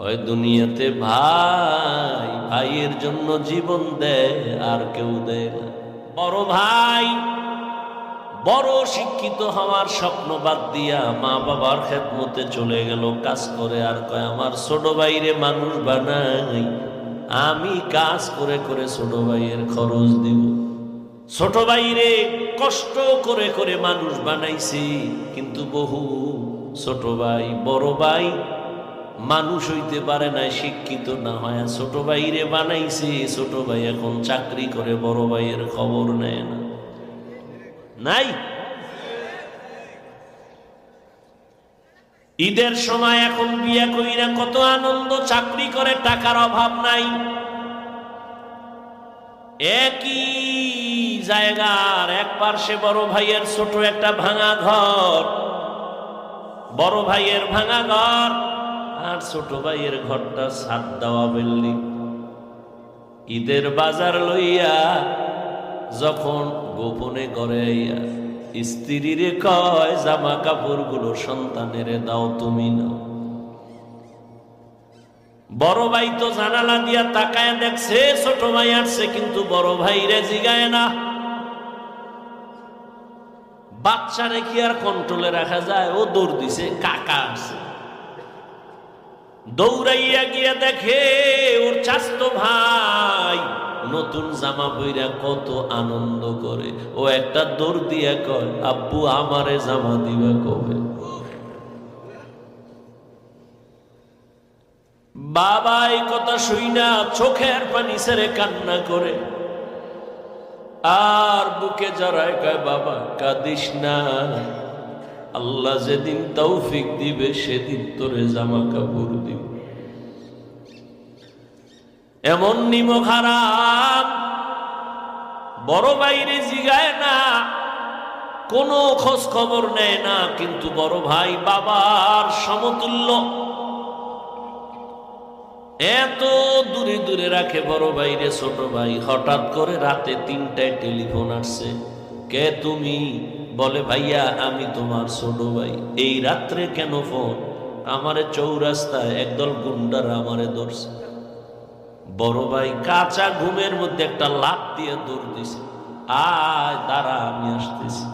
কয় দুনিয়াতে ভাই ভাইয়ের জন্য জীবন দেয় আর কেউ দেয় না। বড় ভাই বড় শিক্ষিত হওয়ার স্বপ্ন বাদ দিয়া মা বাবার খেদমতে চলে গেল কাজ করে, আর কয় আমার ছোট ভাইরে মানুষ বানাই, আমি কাজ করে করে ছোট ভাইয়ের খরচ দিব। ছোট ভাইরে কষ্ট করে করে মানুষ বানাইছি, কিন্তু বহু ছোট ভাই বড় ভাই মানুষ হইতে পারে না, শিক্ষিত না হয় ছোট ভাইরে বানাইছে। ছোট ভাই এখন চাকরি করে, বড় ভাইয়ের খবর নেয় না। নাই ঈদের সময় এখন বিয়ে কইরা কত আনন্দ, চাকরি করে টাকার অভাব নাই। একই জায়গার এক পার্শ্বে বড় ভাইয়ের ছোট একটা ভাঙা ঘর, বড় ভাইয়ের ভাঙা ঘর আর ছোট ভাইয়ের ঘরটা ছাদ দেওয়া বিল্ডিং। ঈদের বাজার লইয়া যখন গোপনে ঘরে আইয়া স্ত্রীরে কয় জামা কাপড় গুলো সন্তানের দাও, তুমি নাও। বড় ভাই তো জানালা দিয়া তাকায় দেখছে ছোট ভাই আসছে, কিন্তু বড় ভাই রে জিগায় না। বাচ্চারে কি আর কন্ট্রোলে রাখা যায়? ও দৌড় দিছে, কাকা আসছে। দৌড়াইয়া গিয়া দেখে ওর চাচতো ভাই নতুন জামা পইরা কত আনন্দ করে। ও একটা দৌড় দিয়া কয় আব্বু আমারে জামা দিবা কবে? বাবা এই কথা শুই না চোখের পানি ছেড়ে কান্না করে, আর বুকে জড়ায় কয় বাবা কাঁদিস না, আল্লাহ যেদিন তৌফিক দিবে সেদিন তোরে জামা কাপড় দিব। এমন নিমক হারাম বড় বাইরে জিগায় না, কোনো খোঁজ খবর নেয় না, কিন্তু বড় ভাই বাবার সমতুল্য, এত দূরে দূরে রাখে বড় ভাইরে ছোট ভাই। হঠাৎ করে রাতে 3টায় টেলিফোন আসছে, কে তুমি? বলে ভাইয়া আমি তোমার ছোট ভাই। এই রাত্রে কেন ফোন? আমারে চৌরাস্তায় একদল গুন্ডারা আমারে ধরছে। বড় ভাই কাঁচা ঘুমের মধ্যে একটা লাফ দিয়ে দৌড় দিছে, আয় দাঁড়া আমি আসতেছি।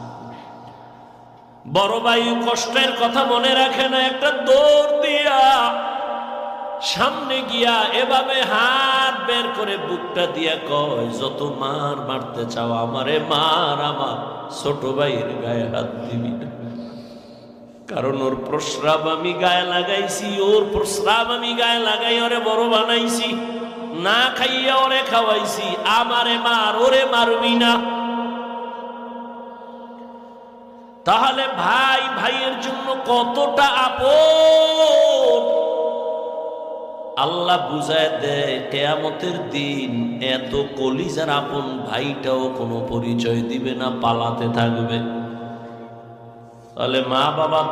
বড় ভাই কষ্টের কথা মনে রাখে না, একটা দৌড় দিয়া সামনে গিয়া এভাবে হাত বের করে বুকটা দিয়া কয় যত মার মারতে চাও আমারে মার, আমার ছোট ভাইয়ের গায়ে হাত দিবি না। কারণ ওর প্রস্রাব আমি গায়ে লাগাইছি, ওর প্রস্রাব আমি গায়ে লাগাই ওরে বড় বানাইছি, না খাইয়া ওরে খাওয়াইছি। আমারে মার, ওরে মারবি না। তাহলে ভাই ভাইয়ের জন্য কতটা আপন আল্লাহ বুঝায় দেয়। কিয়ামতের দিন এত কলিজার আপন ভাইটাও কোনো পরিচয় দিবে না, পালাতে থাকবে। তাহলে মা বাবা